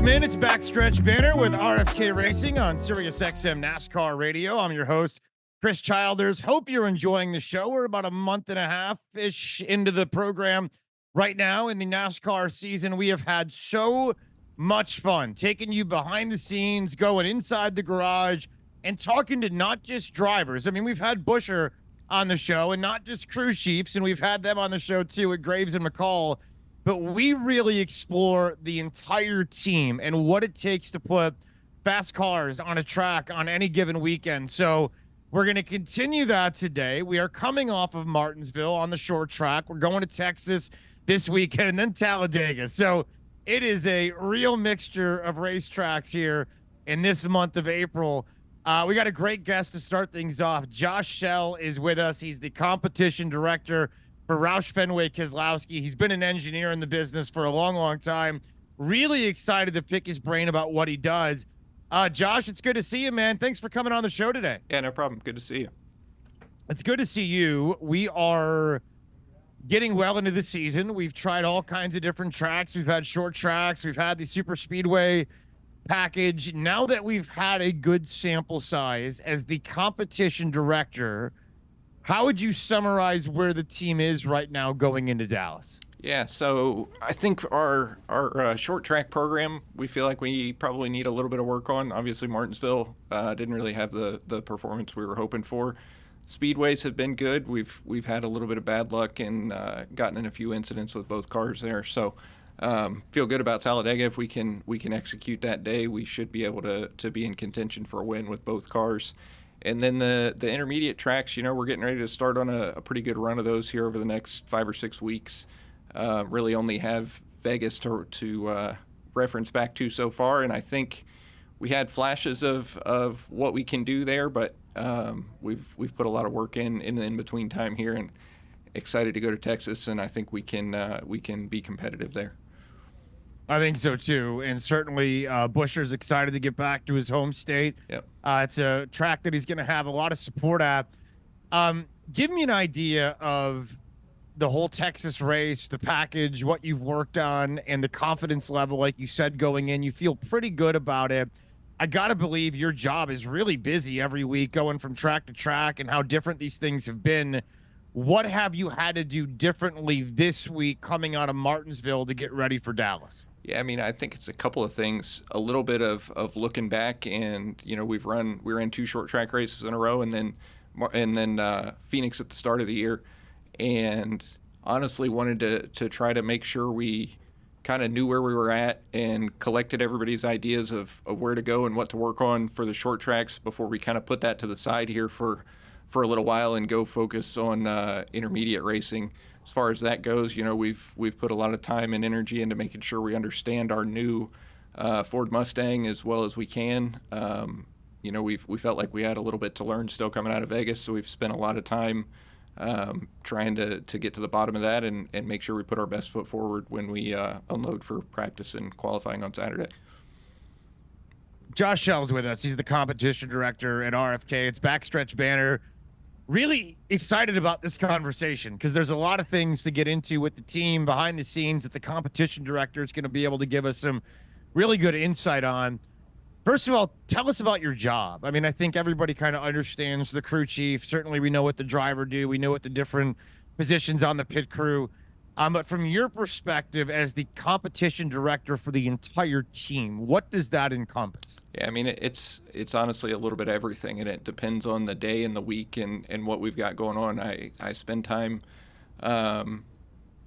Welcome in. It's Backstretch Banter with RFK Racing on Sirius XM NASCAR Radio. I'm your host, Chris Childers. Hope you're enjoying the show. We're about a month and a half-ish into the program right now in the NASCAR season. We have had so much fun taking you behind the scenes, going inside the garage, and talking to not just drivers. I mean, we've had Busher on the show and not just crew chiefs, and we've had them on the show too at Graves and McCall. But we really explore the entire team and what it takes to put fast cars on a track on any given weekend. So we're going to continue that today. We are coming off of Martinsville on the short track. We're going to Texas this weekend and then Talladega. So it is a real mixture of racetracks here in this month of April. We got a great guest to start things off. Josh Shell is with us. He's the competition director for Roush Fenway Keselowski. He's been an engineer in the business for a long, long time. Really excited to pick his brain about what he does. Josh, it's good to see you, man. Thanks for coming on the show today. Yeah, no problem. Good to see you. It's good to see you. We are getting well into the season. We've tried all kinds of different tracks. We've had short tracks. We've had the super speedway package. Now that we've had a good sample size as the competition director, how would you summarize where the team is right now going into Dallas? Yeah, so I think our short track program, we feel like we probably need a little bit of work on. Obviously, Martinsville didn't really have the performance we were hoping for. Speedways have been good. We've had a little bit of bad luck and gotten in a few incidents with both cars there. So feel good about Talladega. If we can execute that day, we should be able to be in contention for a win with both cars. And then the intermediate tracks, we're getting ready to start on a pretty good run of those here over the next 5 or 6 weeks. Really only have Vegas to reference back to so far, and I think we had flashes of what we can do there, but we've put a lot of work in the in-between time here, and excited to go to Texas, and I think we can be competitive there. I think so too, and certainly Busher's excited to get back to his home state. Yep. It's a track that he's going to have a lot of support at. Give me an idea of the whole Texas race, the package, what you've worked on, and the confidence level. Like you said, going in, you feel pretty good about it. I got to believe your job is really busy every week, going from track to track, and how different these things have been. What have you had to do differently this week coming out of Martinsville to get ready for Dallas? Yeah, I mean, I think it's a couple of things. A little bit of looking back, and we ran 2 short track races in a row, and then Phoenix at the start of the year, and honestly wanted to try to make sure we kind of knew where we were at and collected everybody's ideas of where to go and what to work on for the short tracks before we kind of put that to the side here for a little while and go focus on intermediate racing. As far as that goes, we've put a lot of time and energy into making sure we understand our new Ford Mustang as well as we can. We felt like we had a little bit to learn still coming out of Vegas, so we've spent a lot of time trying to get to the bottom of that and make sure we put our best foot forward when we unload for practice and qualifying on Saturday. Josh Shell's with us. He's the competition director at RFK. It's Backstretch Banter. Really excited about this conversation because there's a lot of things to get into with the team behind the scenes that the competition director is going to be able to give us some really good insight on. First of all, tell us about your job. I mean, I think everybody kind of understands the crew chief. Certainly we know what the driver do. We know what the different positions on the pit crew. But from your perspective as the competition director for the entire team, what does that encompass? Yeah, I mean, it's honestly a little bit of everything, and it depends on the day and the week and what we've got going on. I spend time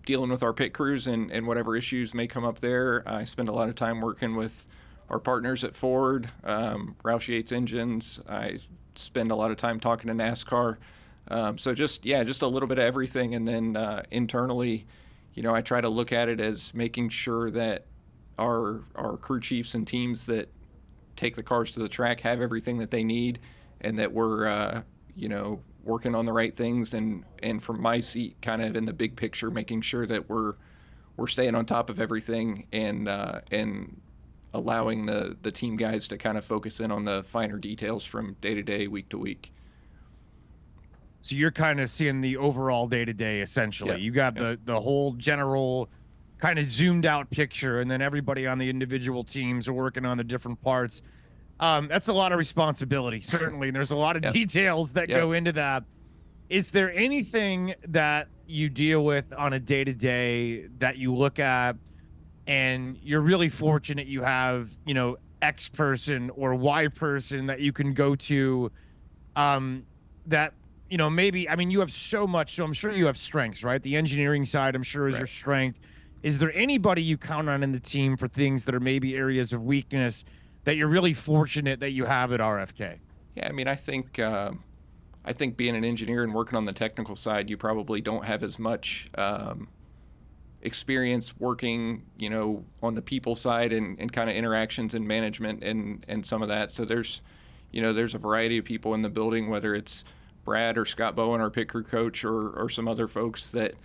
dealing with our pit crews and whatever issues may come up there. I spend a lot of time working with our partners at Ford, Roush Yates Engines. I spend a lot of time talking to NASCAR. So just a little bit of everything. And then internally, I try to look at it as making sure that our crew chiefs and teams that take the cars to the track have everything that they need, and that we're, working on the right things. And from my seat, kind of in the big picture, making sure that we're staying on top of everything and allowing the team guys to kind of focus in on the finer details from day to day, week to week. So you're kind of seeing the overall day-to-day, essentially. Yeah. You got the whole general kind of zoomed out picture, and then everybody on the individual teams are working on the different parts. That's a lot of responsibility, certainly. And there's a lot of Yep. details that Yep. go into that. Is there anything that you deal with on a day-to-day that you look at and you're really fortunate you have, X person or Y person that you can go to, that, maybe, I mean, you have so much, so I'm sure you have strengths, right? The engineering side, I'm sure, is your Right. strength. Is there anybody you count on in the team for things that are maybe areas of weakness that you're really fortunate that you have at RFK? Yeah, I mean, I think being an engineer and working on the technical side, you probably don't have as much experience working, on the people side and kind of interactions and management and some of that. So there's a variety of people in the building, whether it's Brad or Scott Bowen, our pit crew coach, or some other folks that,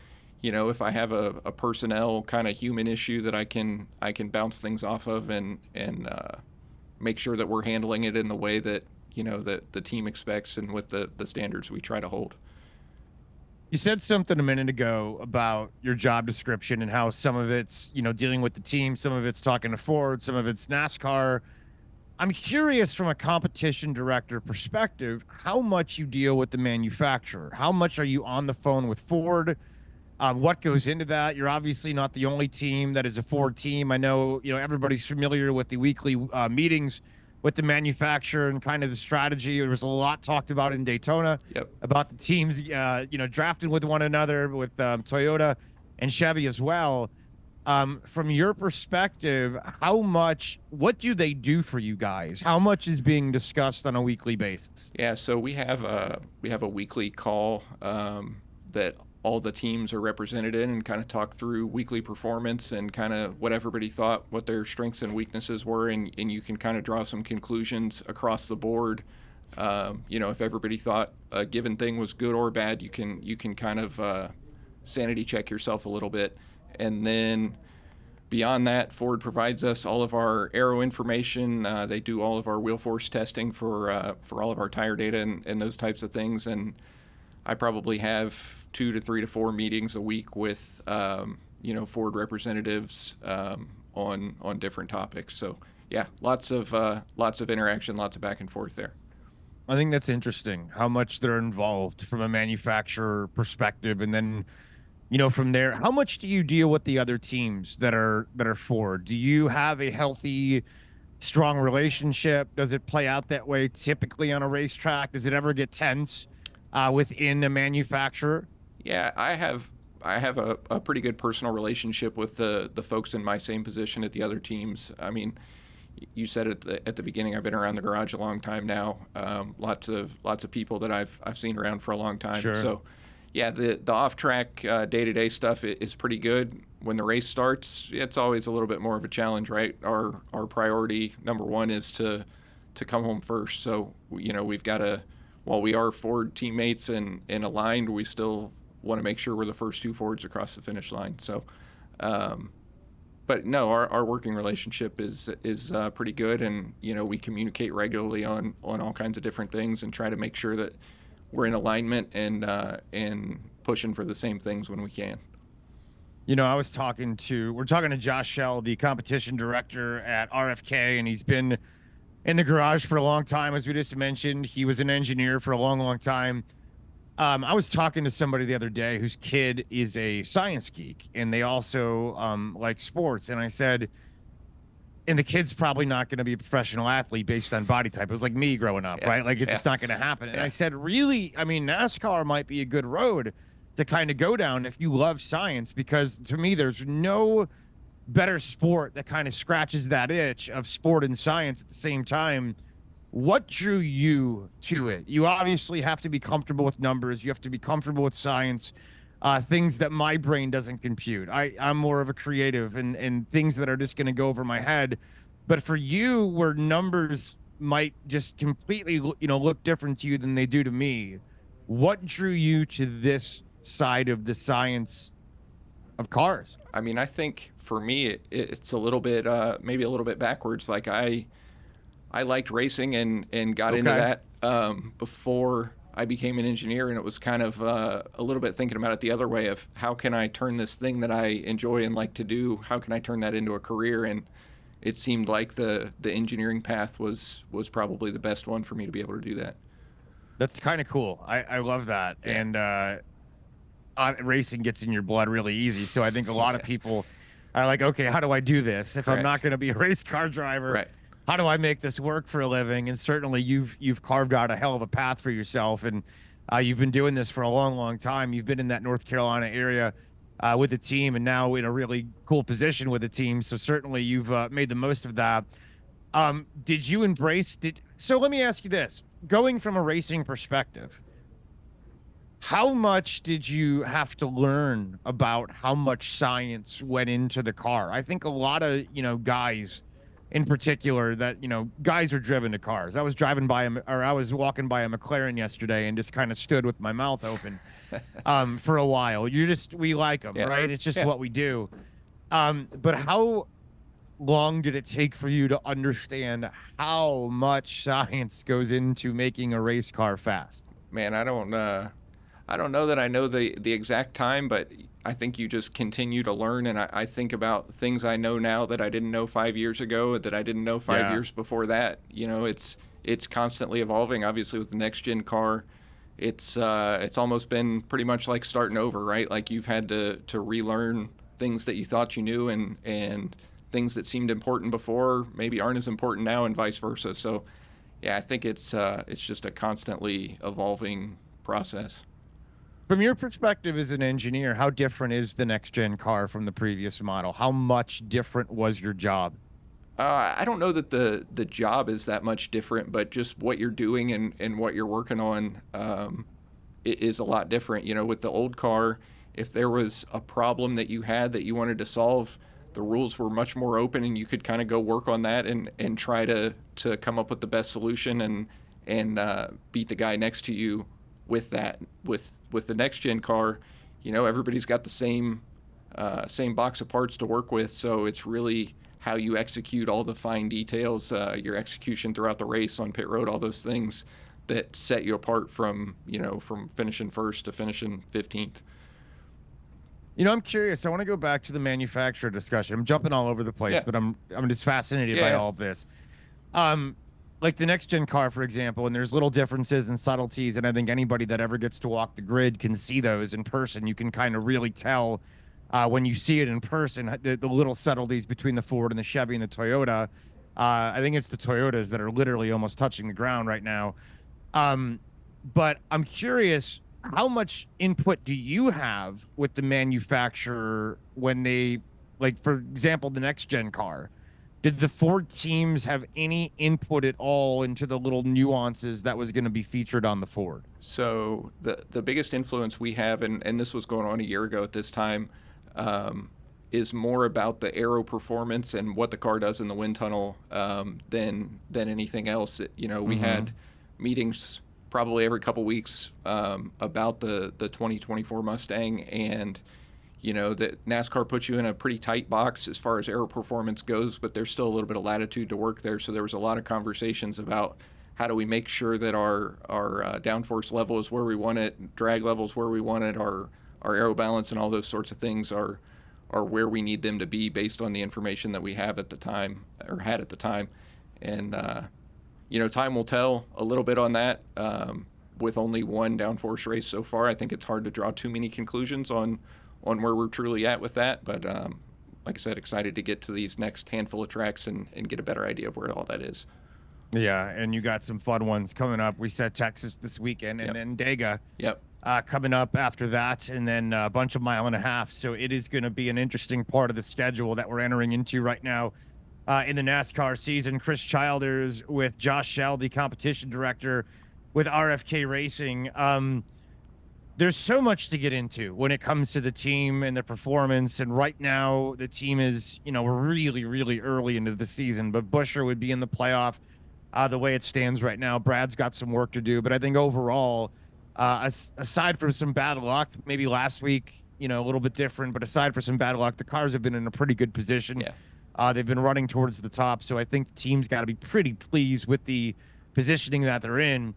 if I have a personnel kind of human issue that I can bounce things off of and make sure that we're handling it in the way that that the team expects and with the standards we try to hold. You said something a minute ago about your job description and how some of it's, dealing with the team, some of it's talking to Ford, some of it's NASCAR. I'm curious from a competition director perspective, how much you deal with the manufacturer. How much are you on the phone with Ford? What goes into that? You're obviously not the only team that is a Ford team. I know, everybody's familiar with the weekly meetings with the manufacturer and kind of the strategy. There was a lot talked about in Daytona Yep. about the teams, drafting with one another with Toyota and Chevy as well. From your perspective, what do they do for you guys? How much is being discussed on a weekly basis? Yeah, so we have a weekly call that all the teams are represented in and kind of talk through weekly performance and kind of what everybody thought, what their strengths and weaknesses were, and you can kind of draw some conclusions across the board. If everybody thought a given thing was good or bad, you can kind of sanity check yourself a little bit. And then beyond that, Ford provides us all of our aero information. They do all of our wheel force testing for all of our tire data and those types of things. And I probably have 2 to 3 to 4 meetings a week with Ford representatives on different topics. So yeah, lots of interaction, lots of back and forth there. I think that's interesting how much they're involved from a manufacturer perspective. And then, from there, how much do you deal with the other teams that are Ford? Do you have a healthy, strong relationship? Does it play out that way typically on a racetrack? Does it ever get tense within a manufacturer? Yeah, I have a pretty good personal relationship with the folks in my same position at the other teams. I mean, you said at the beginning, I've been around the garage a long time now. Lots of people that I've seen around for a long time. Sure. So yeah, the off track day-to-day stuff is pretty good. When the race starts, it's always a little bit more of a challenge, right? Our priority number one is to come home first. So we've got to, while we are Ford teammates and aligned, we still want to make sure we're the first 2 Fords across the finish line. So, but no, our working relationship is pretty good, and we communicate regularly on all kinds of different things and try to make sure that we're in alignment and pushing for the same things when we can. We're talking to Josh Shell, the competition director at RFK, and he's been in the garage for a long time. As we just mentioned, he was an engineer for a long, long time. I was talking to somebody the other day whose kid is a science geek, and they also like sports. And I said, and the kid's probably not going to be a professional athlete based on body type. It was like me growing up, right? Like, it's just not going to happen. And I said, really, I mean, NASCAR might be a good road to kind of go down if you love science, because to me, there's no better sport that kind of scratches that itch of sport and science at the same time. What drew you to it? You obviously have to be comfortable with numbers. You have to be comfortable with science, things that my brain doesn't compute. I'm more of a creative and things that are just going to go over my head. But for you, where numbers might just completely, look different to you than they do to me, what drew you to this side of the science of cars? I mean, I think for me, it's a little bit, maybe a little bit backwards. Like I liked racing and got into that before I became an engineer, and it was kind of a little bit thinking about it the other way of how can I turn this thing that I enjoy and like to do, how can I turn that into a career? And it seemed like the engineering path was probably the best one for me to be able to do that. That's kind of cool. I love that. Yeah. And racing gets in your blood really easy. So I think a lot of people are like, okay, how do I do this? If I'm Correct. not going to be a race car driver, Right. how do I make this work for a living? And certainly you've carved out a hell of a path for yourself. And you've been doing this for a long, long time. You've been in that North Carolina area with the team and now in a really cool position with the team. So certainly you've made the most of that. Did you embrace so let me ask you this, going from a racing perspective, how much did you have to learn about how much science went into the car? I think a lot of, guys in particular that, guys are driven to cars. I was walking by a McLaren yesterday and just kind of stood with my mouth open for a while. We like them, Yeah. right? It's just Yeah. what we do. But how long did it take for you to understand how much science goes into making a race car fast? Man, I don't know that I know the exact time, but I think you just continue to learn. And I think about things I know now that I didn't know 5 years ago, that I didn't know five Yeah. years before that. It's constantly evolving. Obviously, with the next gen car, it's almost been pretty much like starting over, right? Like you've had to relearn things that you thought you knew, and things that seemed important before maybe aren't as important now, and vice versa. So, yeah, I think it's just a constantly evolving process. From your perspective as an engineer, how different is the next gen car from the previous model? How much different was your job? I don't know that the job is that much different, but just what you're doing and what you're working on is a lot different. With the old car, if there was a problem that you had that you wanted to solve, the rules were much more open, and you could kind of go work on that and try to come up with the best solution and beat the guy next to you with that. With the next gen car, everybody's got the same box of parts to work with, so it's really how you execute all the fine details, your execution throughout the race on pit road, all those things that set you apart from finishing first to finishing 15th. I'm curious. I want to go back to the manufacturer discussion. I'm jumping all over the place, Yeah. but I'm just fascinated by Yeah. all of this. Like the next gen car, for example, and there's little differences and subtleties, and I think anybody that ever gets to walk the grid can see those in person. You can kind of really tell when you see it in person the little subtleties between the Ford and the Chevy and the Toyota. I think it's the Toyotas that are literally almost touching the ground right now. But I'm curious, how much input do you have with the manufacturer when they, like, for example, the next gen car? Did the Ford teams have any input at all into the little nuances that was going to be featured on the Ford? So the biggest influence we have, and this was going on a year ago at this time, is more about the aero performance and what the car does in the wind tunnel than anything else. We had meetings probably every couple weeks about the 2024 Mustang, and that NASCAR puts you in a pretty tight box as far as aero performance goes, but there's still a little bit of latitude to work there. So there was a lot of conversations about how do we make sure that our downforce level is where we want it, drag levels where we want it, our aero balance and all those sorts of things are where we need them to be based on the information that we have at the time, or had at the time. And time will tell a little bit on that. With only one downforce race so far, I think it's hard to draw too many conclusions on where we're truly at with that. But like I said, excited to get to these next handful of tracks and get a better idea of where all that is. Yeah, and you got some fun ones coming up. We said Texas this weekend, and then Dega coming up after that, and then a bunch of mile and a half. So it is going to be an interesting part of the schedule that we're entering into right now in the NASCAR season. Chris Childers with Josh Shell, the competition director with RFK Racing. There's so much to get into when it comes to the team and the performance. And right now, the team is, we're really, really early into the season, but Buescher would be in the playoff the way it stands right now. Brad's got some work to do, but I think overall, aside from some bad luck, maybe last week, a little bit different, but aside from some bad luck, the cars have been in a pretty good position. Yeah. They've been running towards the top. So I think the team's got to be pretty pleased with the positioning that they're in.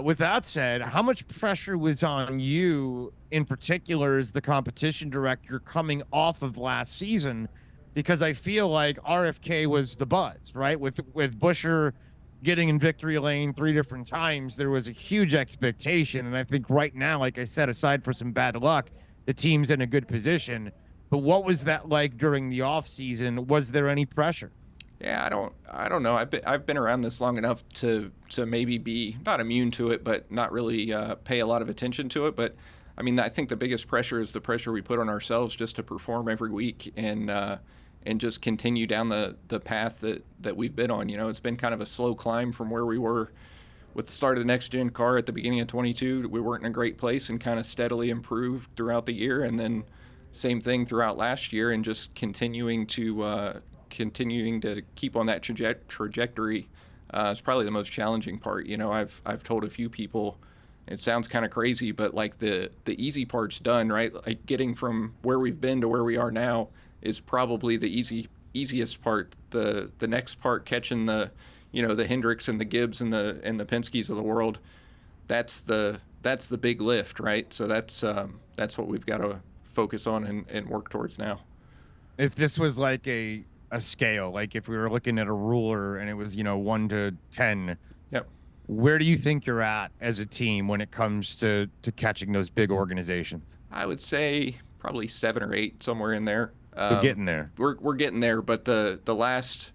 With that said, how much pressure was on you in particular as the competition director coming off of last season? Because I feel like RFK was the buzz, right? With Busher getting in victory lane 3 different times, there was a huge expectation. And I think right now, like I said, aside for some bad luck, the team's in a good position. But what was that like during the off season? Was there any pressure? Yeah, I don't know. I've been around this long enough to maybe be not immune to it, but not really pay a lot of attention to it. But I mean, I think the biggest pressure is the pressure we put on ourselves just to perform every week and just continue down the path that we've been on. You know, it's been kind of a slow climb from where we were with the start of the next gen car at the beginning of 22. We weren't in a great place and kind of steadily improved throughout the year, and then same thing throughout last year, and just continuing to keep on that trajectory is probably the most challenging part. You know, I've told a few people, it sounds kind of crazy, but like the easy part's done, right? Like getting from where we've been to where we are now is probably the easiest part. The next part, catching the the Hendricks and the Gibbs and the Penske's of the world, that's the big lift, right? So that's what we've got to focus on and work towards now. If this was like a scale, like if we were looking at a ruler and it was 1 to 10, Yep. where do you think you're at as a team when it comes to catching those big organizations? I would say probably 7 or 8, somewhere in there. We're getting there. We're getting there, but the last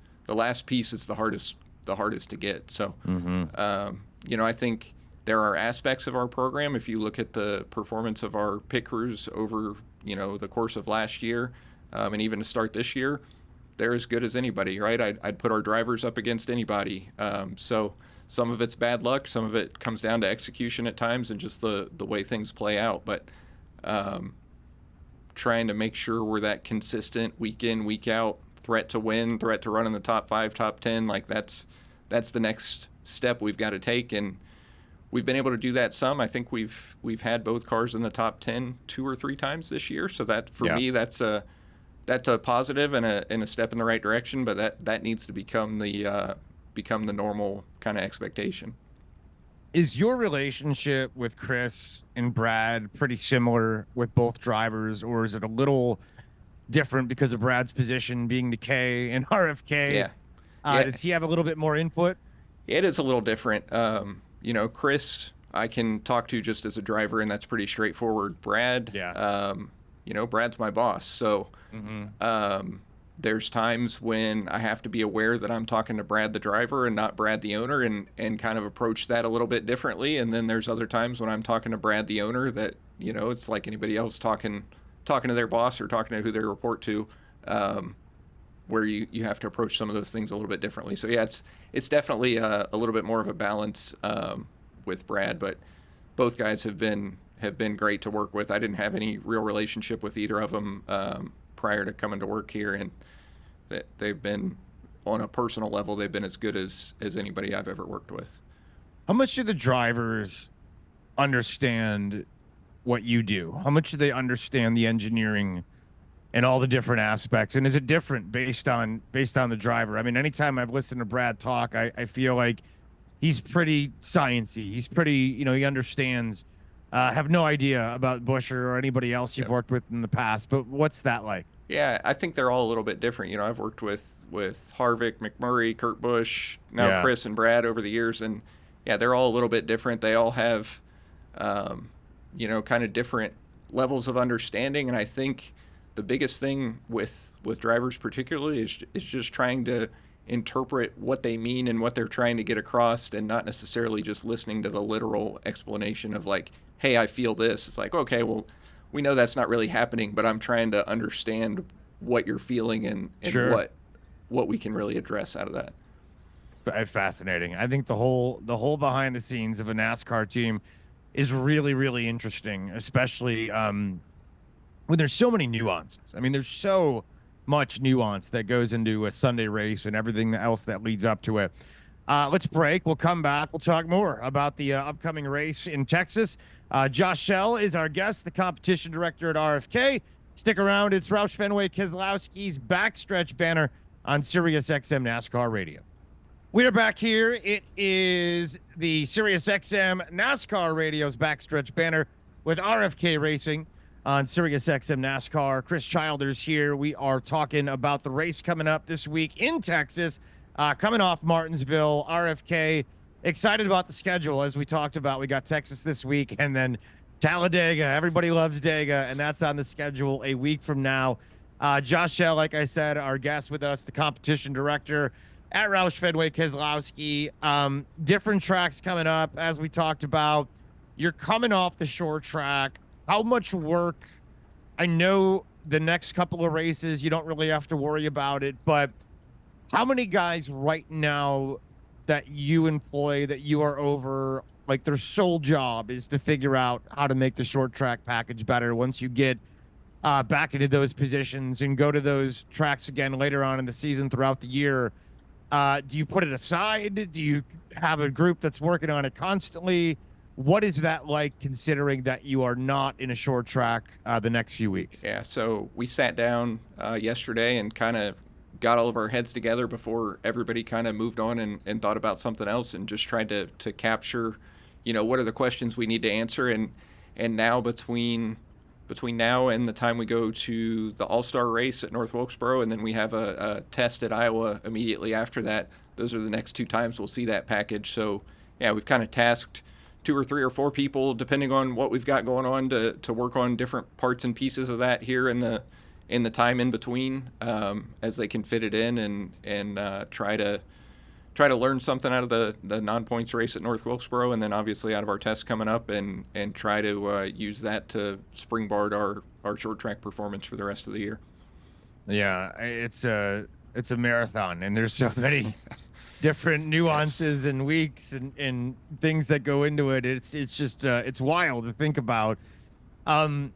piece is the hardest to get. So, I think there are aspects of our program. If you look at the performance of our pit crews over the course of last year, and even to start this year, they're as good as anybody, right? I'd put our drivers up against anybody. So some of it's bad luck, some of it comes down to execution at times and just the way things play out. But trying to make sure we're that consistent week in, week out, threat to win, threat to run in the top 5, top 10, like that's the next step we've got to take. And we've been able to do that some. I think we've had both cars in the top 10 2 or 3 times this year. So that for me, that's a positive and a step in the right direction, but that needs to become the normal kind of expectation. Is your relationship with Chris and Brad pretty similar with both drivers, or is it a little different because of Brad's position being the K and RFK? Yeah. Does he have a little bit more input? It is a little different. Chris, I can talk to just as a driver, and that's pretty straightforward. Brad, Brad's my boss. So there's times when I have to be aware that I'm talking to Brad the driver and not Brad the owner, and kind of approach that a little bit differently. And then there's other times when I'm talking to Brad the owner that, it's like anybody else talking to their boss or talking to who they report to, where you have to approach some of those things a little bit differently. So yeah, it's definitely a little bit more of a balance with Brad, but both guys have been great to work with. I didn't have any real relationship with either of them prior to coming to work here, and they've been, on a personal level, they've been as good as anybody I've ever worked with. How much do the drivers understand what you do? How much do they understand the engineering and all the different aspects? And is it different based on the driver? I mean, anytime I've listened to Brad talk, I feel like he's pretty sciencey. He's pretty, he understands. Have no idea about Busher or anybody else you've worked with in the past, but what's that like? Yeah, I think they're all a little bit different. I've worked with Harvick, McMurray, Kurt Busch, now Chris and Brad over the years, and yeah, they're all a little bit different. They all have, kind of different levels of understanding, and I think the biggest thing with drivers particularly is just trying to interpret what they mean and what they're trying to get across, and not necessarily just listening to the literal explanation of like, hey, I feel this. It's like, okay, well, we know that's not really happening, but I'm trying to understand what you're feeling and Sure. what we can really address out of that. Fascinating. I think the whole behind the scenes of a NASCAR team is really, really interesting, especially when there's so many nuances. I mean, there's so much nuance that goes into a Sunday race and everything else that leads up to it. Let's break. We'll come back. We'll talk more about the upcoming race in Texas. Josh Shell is our guest, the competition director at RFK. Stick around. It's Roush Fenway Keselowski's Backstretch Banter on Sirius XM NASCAR Radio. We are back here. It is the SiriusXM NASCAR Radio's Backstretch Banter with RFK Racing on SiriusXM NASCAR. Chris Childers here. We are talking about the race coming up this week in Texas, coming off Martinsville. RFK, excited about the schedule. As we talked about, we got Texas this week and then Talladega. Everybody loves Dega, and that's on the schedule a week from now. Josh Shell, like I said, our guest with us, the competition director at Roush Fenway Keselowski. Different tracks coming up, as we talked about. You're coming off the short track. How much work? I know the next couple of races, you don't really have to worry about it, but how many guys right now that you employ, that you are over, like their sole job is to figure out how to make the short track package better once you get back into those positions and go to those tracks again later on in the season throughout the year? Do you put it aside? Do you have a group that's working on it constantly? What is that like, considering that you are not in a short track the next few weeks? Yeah, so we sat down yesterday and kind of got all of our heads together before everybody kind of moved on and thought about something else, and just tried to capture, what are the questions we need to answer. And now between now and the time we go to the All-Star race at North Wilkesboro, and then we have a test at Iowa immediately after that, those are the next two times we'll see that package. So, yeah, we've kind of tasked 2 or 3 or 4 people, depending on what we've got going on, to work on different parts and pieces of that here in the time in between, as they can fit it in, and try to learn something out of the non-points race at North Wilkesboro, and then obviously out of our test coming up, and try to use that to springboard our short track performance for the rest of the year. Yeah, it's a marathon, and there's so many different nuances and weeks and things that go into it. It's just it's wild to think about. How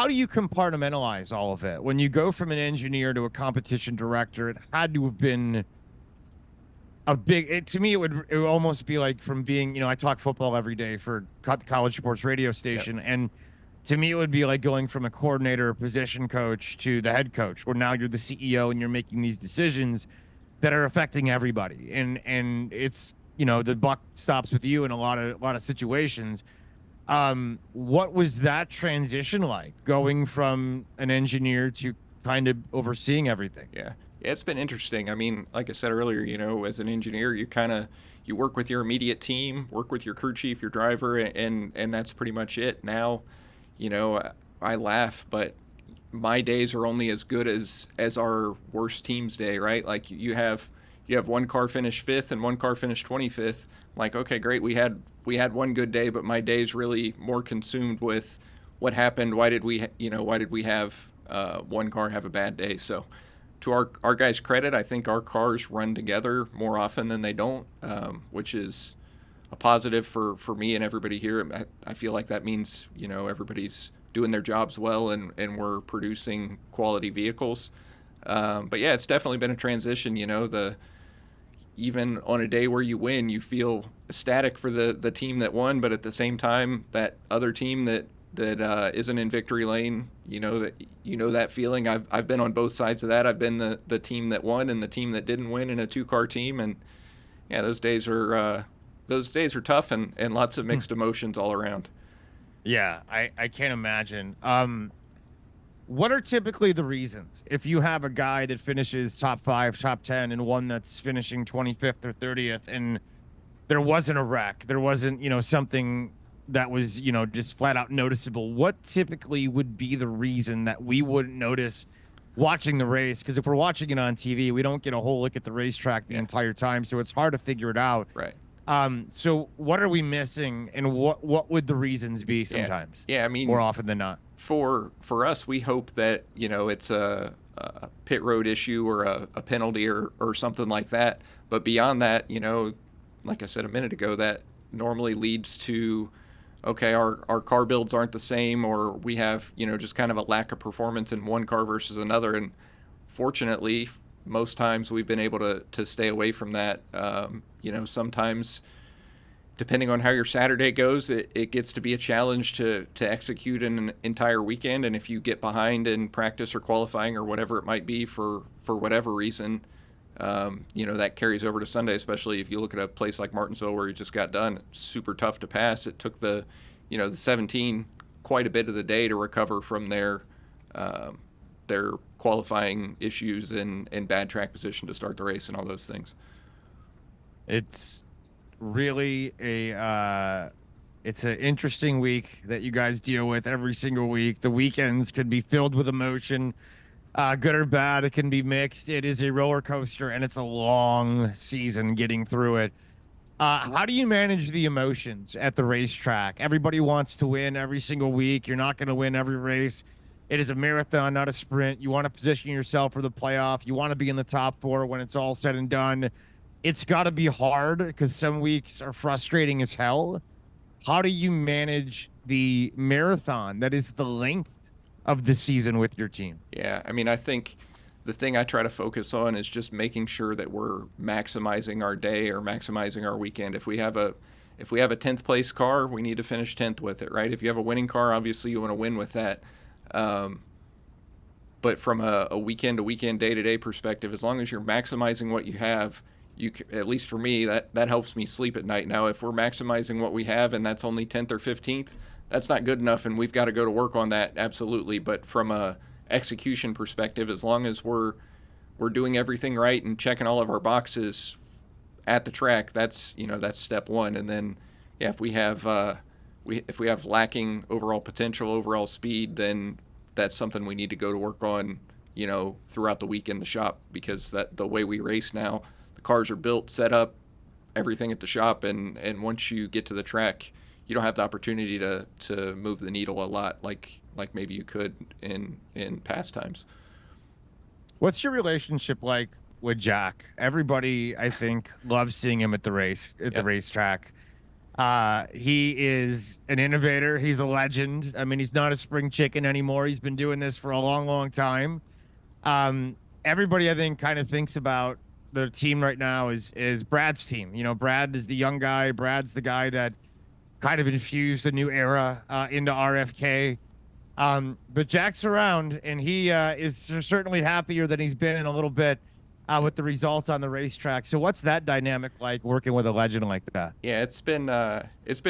do you compartmentalize all of it? When you go from an engineer to a competition director, it had to have been a big, to me, it would almost be like from being, I talk football every day for college sports radio station. Yep. And to me, it would be like going from a coordinator or position coach to the head coach, where now you're the CEO and you're making these decisions that are affecting everybody. And it's, the buck stops with you in a lot of situations. What was that transition like, going from an engineer to kind of overseeing everything? Yeah, it's been interesting. I mean, like I said earlier, as an engineer, you work with your immediate team, work with your crew chief, your driver, and that's pretty much it. Now, I laugh, but my days are only as good as our worst team's day, right? Like you have one car finish 5th and one car finish 25th. Like, okay, great. We had one good day, but my day's really more consumed with what happened. Why did we have one car have a bad day? So to our guys' credit, I think our cars run together more often than they don't, which is a positive for me and everybody here. I feel like that means, everybody's doing their jobs well, and we're producing quality vehicles. But yeah, it's definitely been a transition. Even on a day where you win, you feel ecstatic for the team that won, but at the same time, that other team that isn't in victory lane, that feeling. I've been on both sides of that. I've been the team that won and the team that didn't win in a 2-car team, and yeah, those days are tough, and lots of mixed emotions all around. Yeah, I can't imagine. What are typically the reasons if you have a guy that finishes top 5, top 10, and one that's finishing 25th or 30th, and there wasn't a wreck, there wasn't, something that was, just flat out noticeable? What typically would be the reason that we wouldn't notice watching the race? Because if we're watching it on TV, we don't get a whole look at the racetrack the entire time, so it's hard to figure it out. Right. So what are we missing, and what would the reasons be sometimes? Yeah, I mean, more often than not. For us, we hope that, it's a pit road issue or a penalty or something like that. But beyond that, like I said a minute ago, that normally leads to, okay, our car builds aren't the same, or we have, just kind of a lack of performance in one car versus another. And fortunately, most times we've been able to stay away from that. Sometimes, depending on how your Saturday goes, it gets to be a challenge to execute an entire weekend. And if you get behind in practice or qualifying or whatever it might be for whatever reason, That carries over to Sunday, especially if you look at a place like Martinsville where you just got done. It's super tough to pass. It took the 17 quite a bit of the day to recover from their qualifying issues and bad track position to start the race and all those things. It's really it's an interesting week that you guys deal with every single week. The weekends could be filled with emotion, good or bad. It can be mixed. It is a roller coaster, and it's a long season getting through it. How do you manage the emotions at the racetrack? Everybody wants to win every single week. You're not going to win every race. It is a marathon, not a sprint. You want to position yourself for the playoff. You want to be in the top 4 when it's all said and done. It's got to be hard because some weeks are frustrating as hell. How do you manage the marathon that is the length of the season with your team? Yeah, I mean, I think the thing I try to focus on is just making sure that we're maximizing our day or maximizing our weekend. If we have a 10th place car, we need to finish 10th with it, right? If you have a winning car, obviously you want to win with that. But from a weekend to weekend, day to day perspective, as long as you're maximizing what you have, at least for me, that helps me sleep at night. Now, if we're maximizing what we have and that's only 10th or 15th, that's not good enough, and we've got to go to work on that, absolutely. But from a execution perspective, as long as we're doing everything right and checking all of our boxes at the track, that's step one. And then, yeah, if we have lacking overall potential, overall speed, then that's something we need to go to work on, throughout the week in the shop, because the way we race now, the cars are built, set up, everything at the shop, and once you get to the track, you don't have the opportunity to move the needle a lot like maybe you could in past times. What's your relationship like with Jack? Everybody, I think, loves seeing him at the racetrack. He is an innovator. He's a legend. I mean, he's not a spring chicken anymore. He's been doing this for a long, long time. Everybody, I think, kind of thinks about the team right now is Brad's team. Brad is the young guy. Brad's the guy that kind of infused a new era into RFK. But Jack's around, and he is certainly happier than he's been in a little bit with the results on the racetrack. So what's that dynamic like, working with a legend like that? Yeah, it's been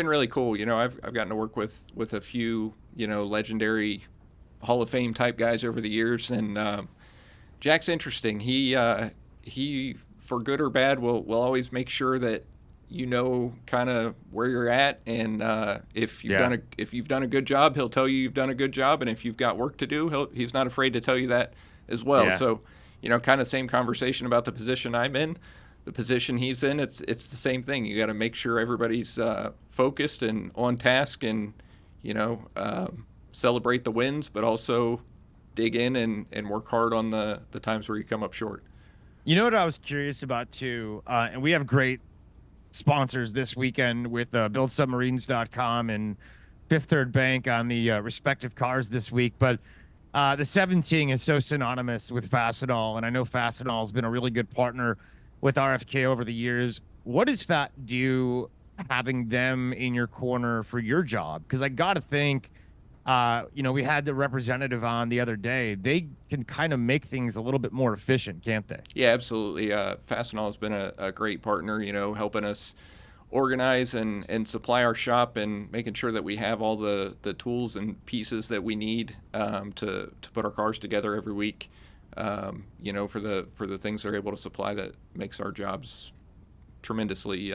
really cool. I've gotten to work with a few legendary Hall of Fame type guys over the years, and Jack's interesting. He for good or bad will always make sure that kind of where you're at, and if you've done a good job, he'll tell you you've done a good job, and if you've got work to do, he's not afraid to tell you that as well. Yeah. So, kind of same conversation about the position I'm in, the position he's in. It's the same thing. You got to make sure everybody's focused and on task, and celebrate the wins, but also dig in and work hard on the times where you come up short. You know what I was curious about too, and we have great sponsors this weekend with buildsubmarines.com and Fifth Third Bank on the respective cars this week. But the 17 is so synonymous with Fastenal, and I know Fastenal has been a really good partner with RFK over the years. What does that do, having them in your corner for your job? Because I got to think, we had the representative on the other day. They can kind of make things a little bit more efficient, can't they? Yeah, absolutely. Fastenal has been a great partner, helping us organize and supply our shop, and making sure that we have all the tools and pieces that we need to put our cars together every week, for the things they're able to supply that makes our jobs tremendously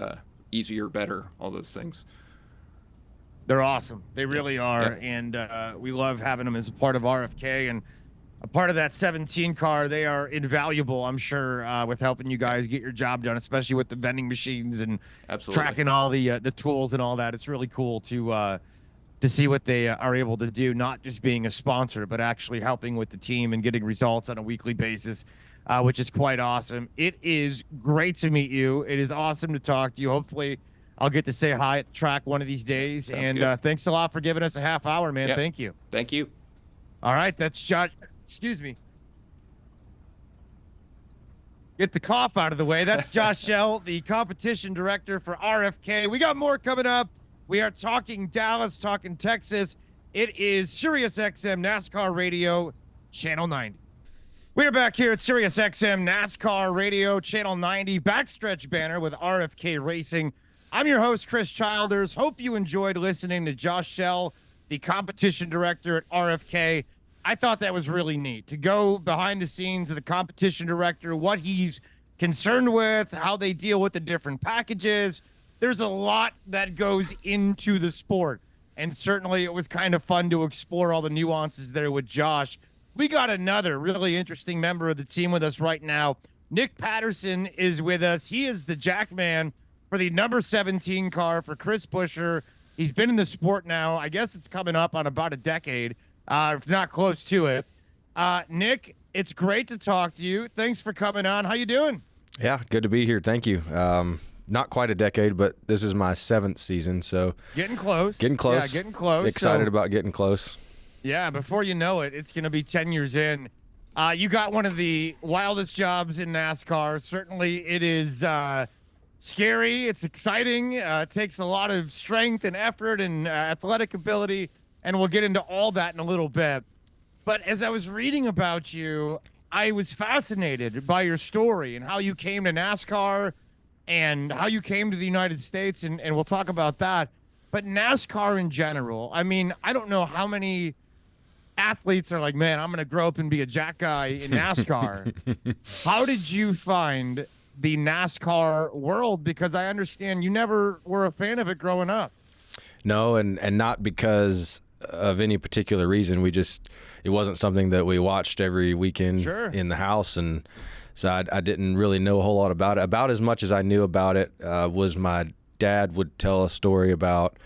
easier, better, all those things. They're awesome. They really are. Yeah. And we love having them as a part of RFK and a part of that 17 car. They are invaluable, I'm sure, with helping you guys get your job done, especially with the vending machines and tracking all the tools and all that. It's really cool to see what they are able to do, not just being a sponsor, but actually helping with the team and getting results on a weekly basis, which is quite awesome. It is great to meet you. It is awesome to talk to you. Hopefully I'll get to say hi at the track one of these days. Sounds and thanks a lot for giving us a half hour, man. Yep. Thank you. Thank you. All right, that's Josh. Excuse me. Get the cough out of the way. That's Josh Shell, the competition director for RFK. We got more coming up. We are talking Dallas, talking Texas. It is SiriusXM NASCAR Radio, Channel 90. We're back here at Sirius XM NASCAR Radio, Channel 90, Backstretch Banter with RFK Racing. I'm your host, Chris Childers. Hope you enjoyed listening to Josh Shell, the competition director at RFK. I thought that was really neat to go behind the scenes of the competition director, what he's concerned with, how they deal with the different packages. There's a lot that goes into the sport, and certainly it was kind of fun to explore all the nuances there with Josh. We got another really interesting member of the team with us right now. Nick Patterson is with us. He is the Jackman for the number 17 car for Chris Buescher. He's been in the sport now. I guess it's coming up on about a decade, if not close to it. Nick, it's great to talk to you. Thanks for coming on. How you doing? Yeah, good to be here. Thank you. Not quite a decade, but this is my 7th season, so getting close. Getting close. Yeah, getting close. Excited about getting close. Yeah, before you know it, it's going to be 10 years in. You got one of the wildest jobs in NASCAR. Certainly it is scary. It's exciting. It takes a lot of strength and effort and athletic ability, and we'll get into all that in a little bit. But as I was reading about you, I was fascinated by your story and how you came to NASCAR and how you came to the United States, and we'll talk about that. But NASCAR in general, I mean, I don't know how many athletes are like, man, I'm going to grow up and be a jack guy in NASCAR. How did you find the NASCAR world? Because I understand you never were a fan of it growing up. No, and not because of any particular reason. It wasn't something that we watched every weekend in the house, and so I didn't really know a whole lot about it. About as much as I knew about it was my dad would tell a story about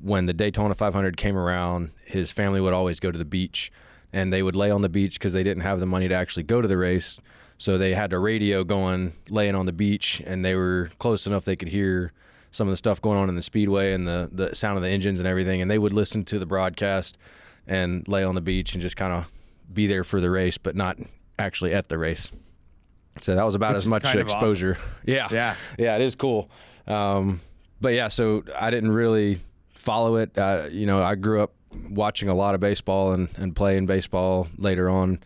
when the Daytona 500 came around, his family would always go to the beach, and they would lay on the beach because they didn't have the money to actually go to the race. So they had a radio going, laying on the beach, and they were close enough they could hear some of the stuff going on in the speedway and the sound of the engines and everything. And they would listen to the broadcast and lay on the beach and just kind of be there for the race, but not actually at the race. So that was about as much exposure. Awesome. Yeah, it is cool. But yeah, so I didn't really follow it. I grew up watching a lot of baseball and playing baseball later on.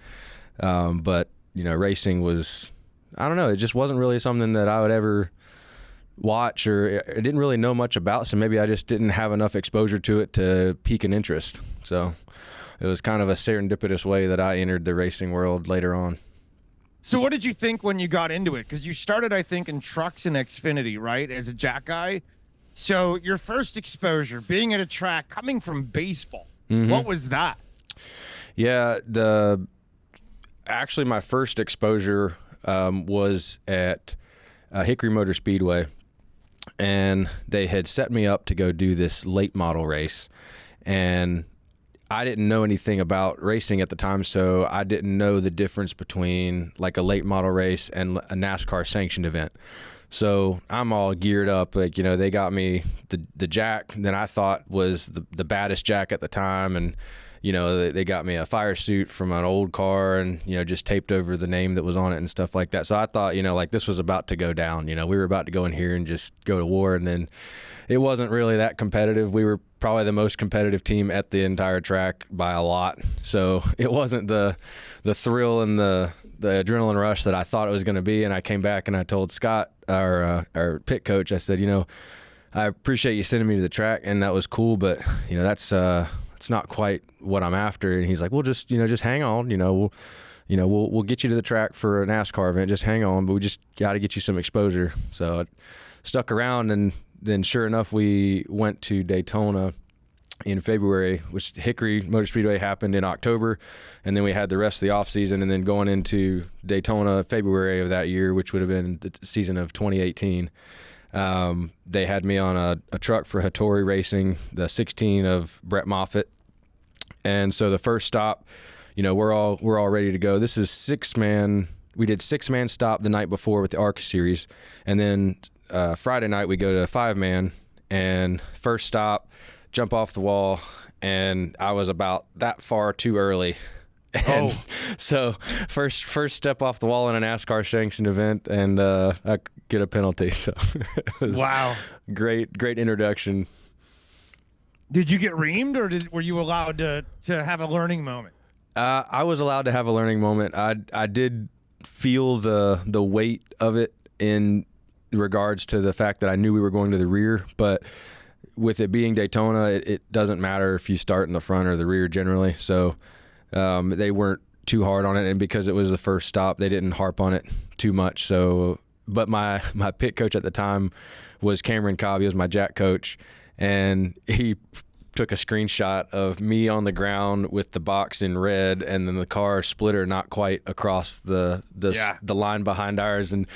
But, racing was, I don't know, it just wasn't really something that I would ever watch, or I didn't really know much about. So maybe I just didn't have enough exposure to it to pique an interest. So it was kind of a serendipitous way that I entered the racing world later on. So what did you think when you got into it? Because you started, I think, in trucks and Xfinity, right, as a jack guy. So your first exposure, being at a track, coming from baseball, what was that? Yeah, actually my first exposure was at Hickory Motor Speedway, and they had set me up to go do this late model race, and I didn't know anything about racing at the time, so I didn't know the difference between like a late model race and a NASCAR sanctioned event. So I'm all geared up, they got me the jack that I thought was the baddest jack at the time, and they got me a fire suit from an old car, and just taped over the name that was on it and stuff like that. So I thought this was about to go down. We were about to go in here and just go to war, and then it wasn't really that competitive. We were probably the most competitive team at the entire track by a lot. So it wasn't the thrill and the adrenaline rush that I thought it was going to be. And I came back and I told Scott, our pit coach, I said, I appreciate you sending me to the track, and that was cool, but that's it's not quite what I'm after. And he's like, well, just hang on, we'll get you to the track for a NASCAR event. Just hang on, but we just got to get you some exposure. So I stuck around, and then sure enough, we went to Daytona in February, which Hickory Motor Speedway happened in October, and then we had the rest of the off season, and then going into Daytona February of that year, which would have been the season of 2018. They had me on a truck for Hattori Racing, the 16 of Brett Moffitt, and so the first stop, we're all ready to go. This is 6-man. We did 6-man stop the night before with the ARCA series, and then Friday night we go to 5-man, and first stop, jump off the wall, and I was about that far too early. And so first step off the wall in a NASCAR sanctioned event, and I get a penalty. So it was great introduction. Did you get reamed, or were you allowed to have a learning moment? I was allowed to have a learning moment. I did feel the weight of it in regards to the fact that I knew we were going to the rear, but with it being Daytona, it doesn't matter if you start in the front or the rear generally. So they weren't too hard on it, and because it was the first stop, they didn't harp on it too much. So, but my pit coach at the time was Cameron Cobb. He was my Jack coach, and he took a screenshot of me on the ground with the box in red, and then the car splitter not quite across the line behind ours, and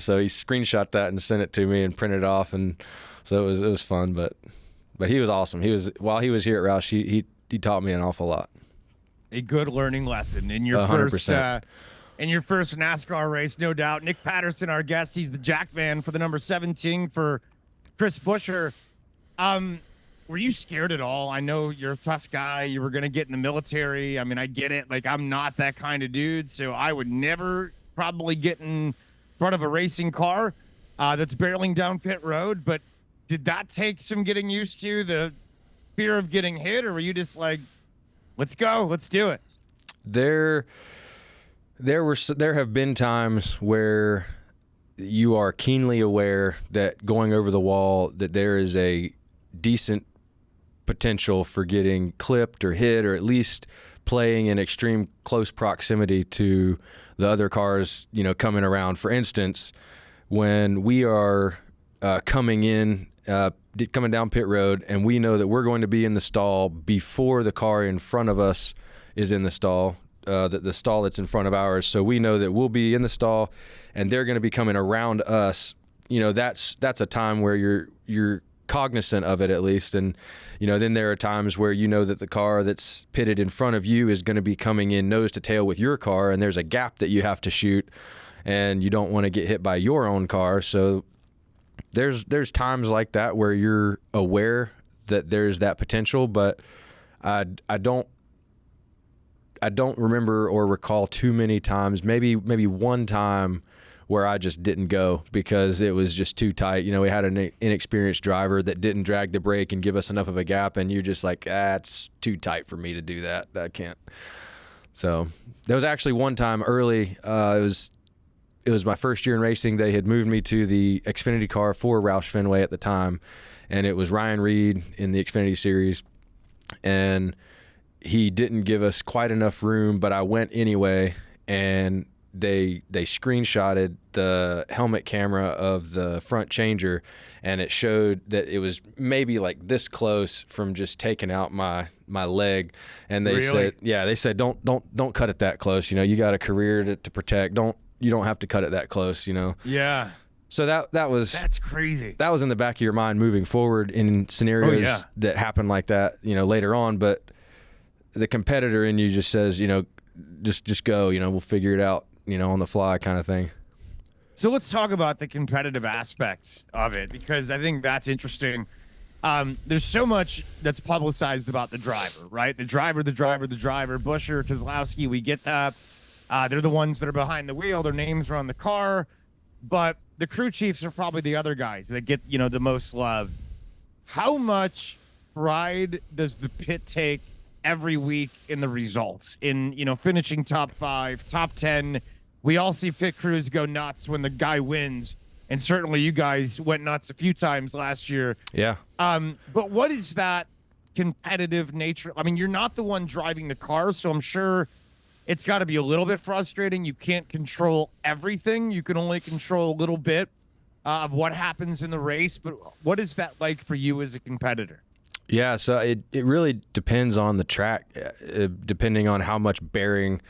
so he screenshot that and sent it to me and printed it off, and so it was fun. But he was awesome. While he was here at Roush, he taught me an awful lot. A good learning lesson in your 100%. In your first NASCAR race, no doubt. Nick Patterson, our guest, he's the Jackman for the number 17 for Chris Buescher. Were you scared at all? I know you're a tough guy. You were going to get in the military. I mean, I get it. Like, I'm not that kind of dude, so I would never probably get in front of a racing car that's barreling down pit road. But did that take some getting used to, the fear of getting hit, or were you just like, let's go, let's do it? There have been times where you are keenly aware that going over the wall, that there is a decent potential for getting clipped or hit, or at least playing in extreme close proximity to the other cars, coming around. For instance, when we are coming down pit road, and we know that we're going to be in the stall before the car in front of us is in the stall, the stall that's in front of ours. So we know that we'll be in the stall, and they're going to be coming around us. That's a time where you're cognizant of it, at least. And then there are times where that the car that's pitted in front of you is going to be coming in nose to tail with your car, and there's a gap that you have to shoot, and you don't want to get hit by your own car. So there's times like that where you're aware that there's that potential, but I don't remember or recall too many times. Maybe one time where I just didn't go because it was just too tight. We had an inexperienced driver that didn't drag the brake and give us enough of a gap, and you're just like, it's too tight for me to do that. I can't. So there was actually one time early. It was my first year in racing. They had moved me to the Xfinity car for Roush Fenway at the time, and it was Ryan Reed in the Xfinity series, and he didn't give us quite enough room, but I went anyway, and they screenshotted the helmet camera of the front changer, and it showed that it was maybe like this close from just taking out my leg. And they said, don't cut it that close. You got a career to protect. You don't have to cut it that close. Yeah. So that's crazy. That was in the back of your mind moving forward in scenarios that happen like that, later on. But the competitor in you just says, just go, we'll figure it out, on the fly kind of thing. So let's talk about the competitive aspects of it, because I think that's interesting. There's so much that's publicized about the driver, right? The driver, Buescher, Keselowski, we get that. They're the ones that are behind the wheel. Their names are on the car. But the crew chiefs are probably the other guys that get, the most love. How much pride does the pit take every week in the results, in finishing top 5, top 10? We all see pit crews go nuts when the guy wins, and certainly you guys went nuts a few times last year. Yeah. But what is that competitive nature? I mean, you're not the one driving the car, so I'm sure it's got to be a little bit frustrating. You can't control everything. You can only control a little bit of what happens in the race. But what is that like for you as a competitor? Yeah, so it really depends on the track, depending on how much bearing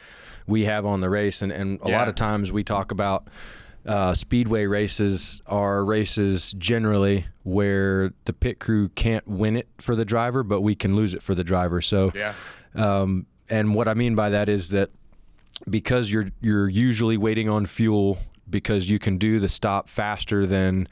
we have on the race. And a lot of times we talk about speedway races are races generally where the pit crew can't win it for the driver, but we can lose it for the driver. So, and what I mean by that is that because you're usually waiting on fuel, because you can do the stop faster than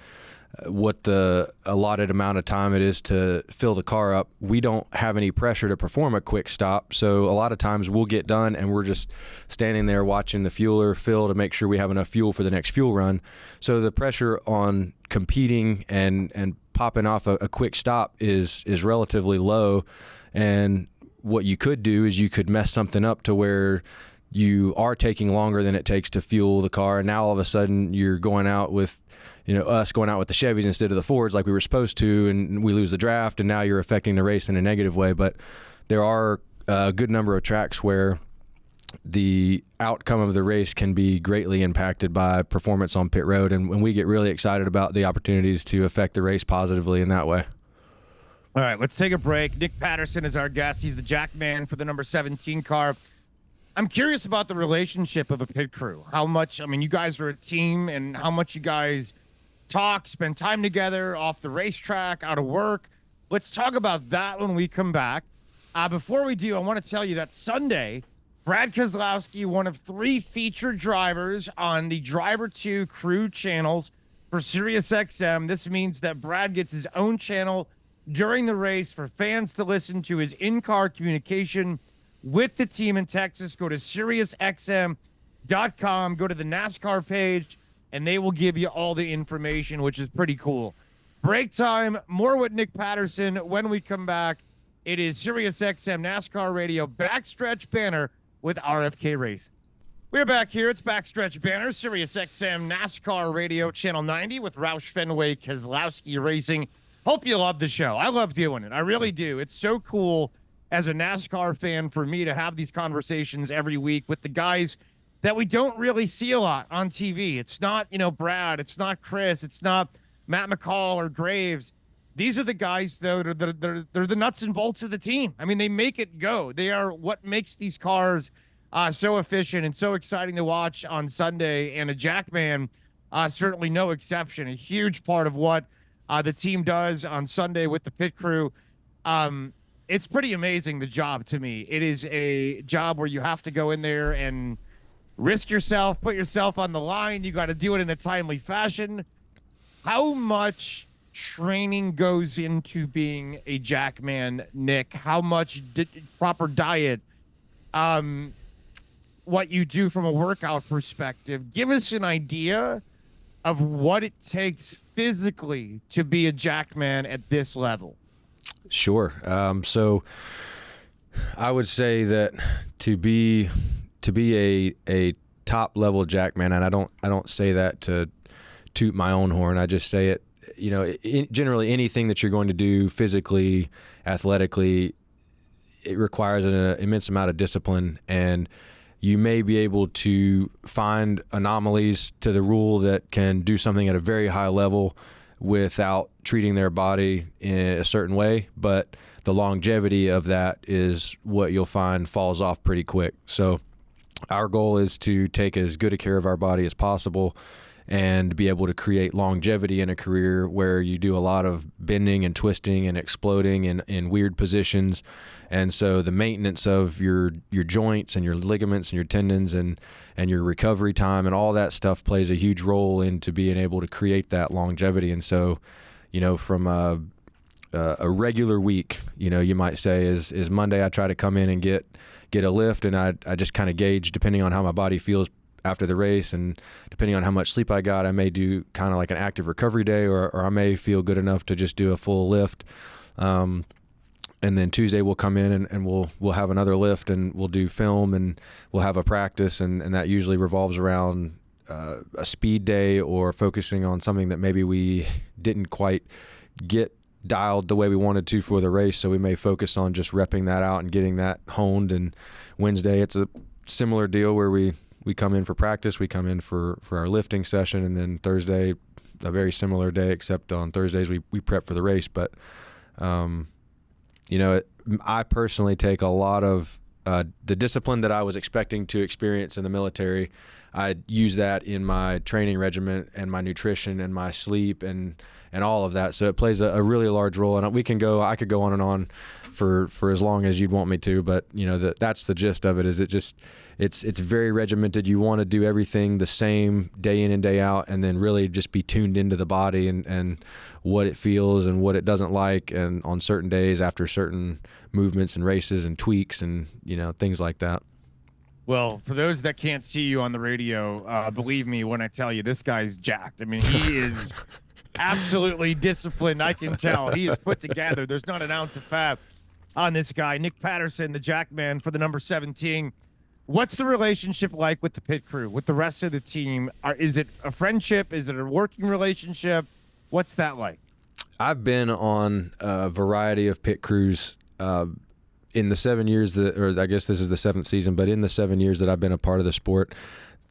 what the allotted amount of time it is to fill the car up, we don't have any pressure to perform a quick stop. So a lot of times we'll get done and we're just standing there watching the fueler fill to make sure we have enough fuel for the next fuel run. So the pressure on competing and popping off a quick stop is relatively low. And what you could do is you could mess something up to where you are taking longer than it takes to fuel the car, and now all of a sudden you're going out with, us going out with the Chevys instead of the Fords like we were supposed to, and we lose the draft, and now you're affecting the race in a negative way. But there are a good number of tracks where the outcome of the race can be greatly impacted by performance on pit road, and when we get really excited about the opportunities to affect the race positively in that way. All right, let's take a break. Nick Patterson is our guest. He's the Jackman for the number 17 car. I'm curious about the relationship of a pit crew. How much, you guys are a team, and how much you guys talk, spend time together off the racetrack, out of work. Let's talk about that when we come back. Before we do, I want to tell you that Sunday, Brad Keselowski, one of 3 featured drivers on the Driver 2 crew channels for SiriusXM. This means that Brad gets his own channel during the race for fans to listen to his in-car communication with the team in Texas. Go to SiriusXM.com, go to the NASCAR page, and they will give you all the information, which is pretty cool. Break time, more with Nick Patterson when we come back. It is SiriusXM NASCAR Radio Backstretch Banter with RFK Racing. We're back here. It's Backstretch Banter, SiriusXM NASCAR Radio Channel 90 with Roush Fenway Keselowski Racing. Hope you love the show. I love doing it. I really do. It's so cool as a NASCAR fan for me to have these conversations every week with the guys that we don't really see a lot on TV. It's not, Brad. It's not Chris. It's not Matt McCall or Graves. These are the guys, though, they're the nuts and bolts of the team. They make it go. They are what makes these cars so efficient and so exciting to watch on Sunday. And a Jackman, certainly no exception. A huge part of what the team does on Sunday with the pit crew. It's pretty amazing, the job, to me. It is a job where you have to go in there and risk yourself, put yourself on the line. You got to do it in a timely fashion. How much training goes into being a Jackman, Nick? How much proper diet? What you do from a workout perspective? Give us an idea of what it takes physically to be a Jackman at this level. Sure. So I would say that to be a top level Jackman, and I don't say that to toot my own horn. I just say it, generally anything that you're going to do physically, athletically, it requires an immense amount of discipline, and you may be able to find anomalies to the rule that can do something at a very high level without treating their body in a certain way, but the longevity of that is what you'll find falls off pretty quick. So our goal is to take as good a care of our body as possible and be able to create longevity in a career where you do a lot of bending and twisting and exploding in weird positions. And so the maintenance of your joints and your ligaments and your tendons and your recovery time and all that stuff plays a huge role into being able to create that longevity. And so, from a regular week, you might say is Monday I try to come in and get a lift, and I just kind of gauge depending on how my body feels after the race, and depending on how much sleep I got, I may do kind of like an active recovery day, or I may feel good enough to just do a full lift. And then Tuesday we'll come in and we'll have another lift, and we'll do film, and we'll have a practice, and that usually revolves around a speed day or focusing on something that maybe we didn't quite get dialed the way we wanted to for the race. So we may focus on just repping that out and getting that honed. And Wednesday it's a similar deal where we come in for practice, we come in for our lifting session, and then Thursday, a very similar day, except on Thursdays we prep for the race. But, I personally take a lot of the discipline that I was expecting to experience in the military. I use that in my training regimen and my nutrition and my sleep and all of that. So it plays a really large role. And I could go on and on for as long as you'd want me to, but that's the gist of it. Is it's very regimented. You want to do everything the same day in and day out, and then really just be tuned into the body and what it feels and what it doesn't like, and on certain days after certain movements and races and tweaks and things like that. Well, for those that can't see you on the radio, believe me when I tell you, this guy's jacked. He is absolutely disciplined. I can tell he is put together. There's not an ounce of fat on this guy, Nick Patterson, the Jackman for the number 17. What's the relationship like with the pit crew, with the rest of the team? Is it a friendship? Is it a working relationship? What's that like? I've been on a variety of pit crews in the 7 years or I guess this is the 7th season, but in the 7 years that I've been a part of the sport,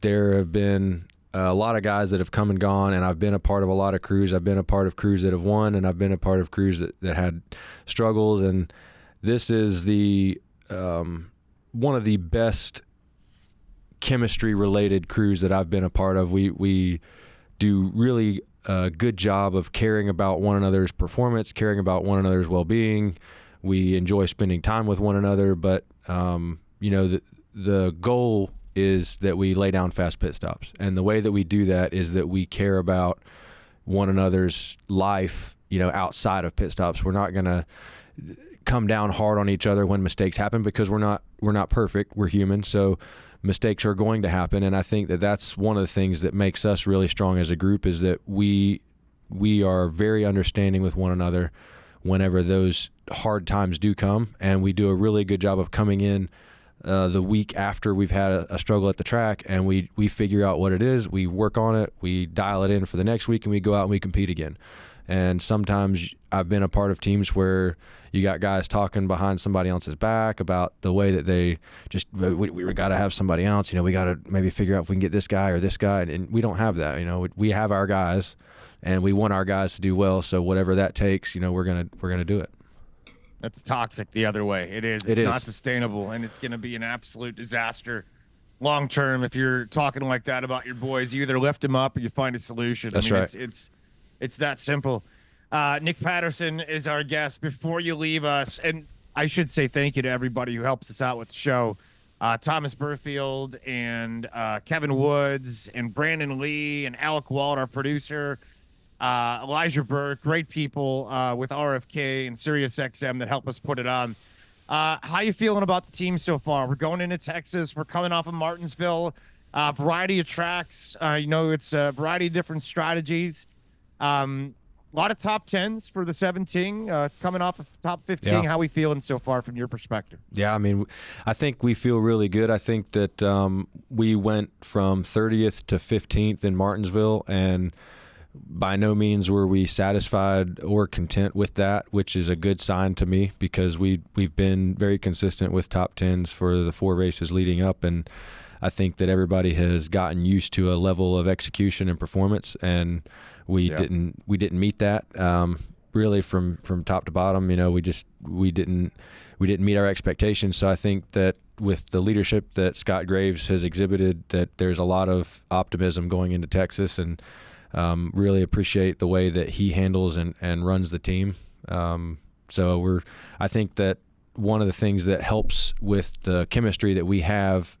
there have been a lot of guys that have come and gone, and I've been a part of a lot of crews. I've been a part of crews that have won, and I've been a part of crews that had struggles. And this is the one of the best chemistry-related crews that I've been a part of. We do really a good job of caring about one another's performance, caring about one another's well-being. We enjoy spending time with one another, but the goal is that we lay down fast pit stops. And the way that we do that is that we care about one another's life, outside of pit stops. We're not going to come down hard on each other when mistakes happen, because we're not perfect. We're human. So mistakes are going to happen. And I think that that's one of the things that makes us really strong as a group, is that we are very understanding with one another whenever those hard times do come. And we do a really good job of coming in the week after we've had a struggle at the track, and we figure out what it is, we work on it, we dial it in for the next week, and we go out and we compete again. And sometimes I've been a part of teams where you got guys talking behind somebody else's back about the way that they just, we got to have somebody else, we got to maybe figure out if we can get this guy or this guy, and we don't have that. We have our guys, and we want our guys to do well, so whatever that takes, we're gonna do it. That's toxic the other way. It is. It's not sustainable, and it's going to be an absolute disaster long term if you're talking like that about your boys. You either lift them up or you find a solution. That's right. It's that simple. Nick Patterson is our guest. Before you leave us, and I should say thank you to everybody who helps us out with the show. Thomas Burfield and Kevin Woods and Brandon Lee and Alec Wald, our producer. Elijah Burke, great people with RFK and SiriusXM that help us put it on. How you feeling about the team so far? We're going into Texas. We're coming off of Martinsville. Variety of tracks. It's a variety of different strategies. A lot of top 10s for the 17, coming off of top 15. Yeah. How we feeling so far from your perspective? Yeah, I think we feel really good. I think that we went from 30th to 15th in Martinsville, and by no means were we satisfied or content with that, which is a good sign to me, because we've been very consistent with top 10s for the 4 races leading up, and I think that everybody has gotten used to a level of execution and performance, and we didn't meet that really from top to bottom. We didn't meet our expectations. So I think that with the leadership that Scott Graves has exhibited, that there's a lot of optimism going into Texas, and really appreciate the way that he handles and runs the team. So I think that one of the things that helps with the chemistry that we have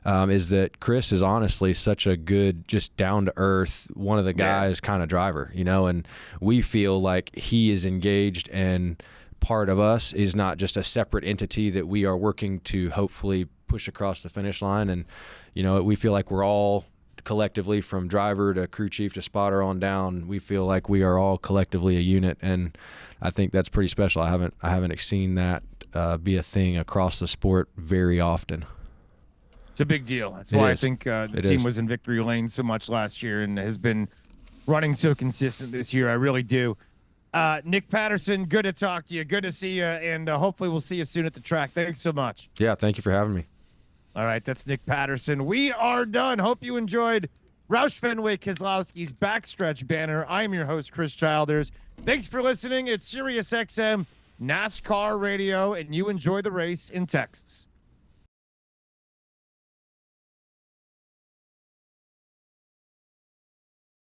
is that Chris is honestly such a good, just down to earth, one of the guys kind of driver, and we feel like he is engaged, and part of us is not just a separate entity that we are working to hopefully push across the finish line. And, we feel like we're all collectively, from driver to crew chief to spotter on down, we feel like we are all collectively a unit, and I think that's pretty special. I haven't seen that be a thing across the sport very often. It's a big deal. That's why I think the team was in victory lane so much last year and has been running so consistent this year. I really do. Nick Patterson, good to talk to you. Good to see you, and hopefully we'll see you soon at the track. Thanks so much. Yeah, thank you for having me. All right, that's Nick Patterson. We are done. Hope you enjoyed Roush Fenway Keselowski's Backstretch Banter. I am your host, Chris Childers. Thanks for listening. It's SiriusXM NASCAR Radio, and you enjoy the race in Texas.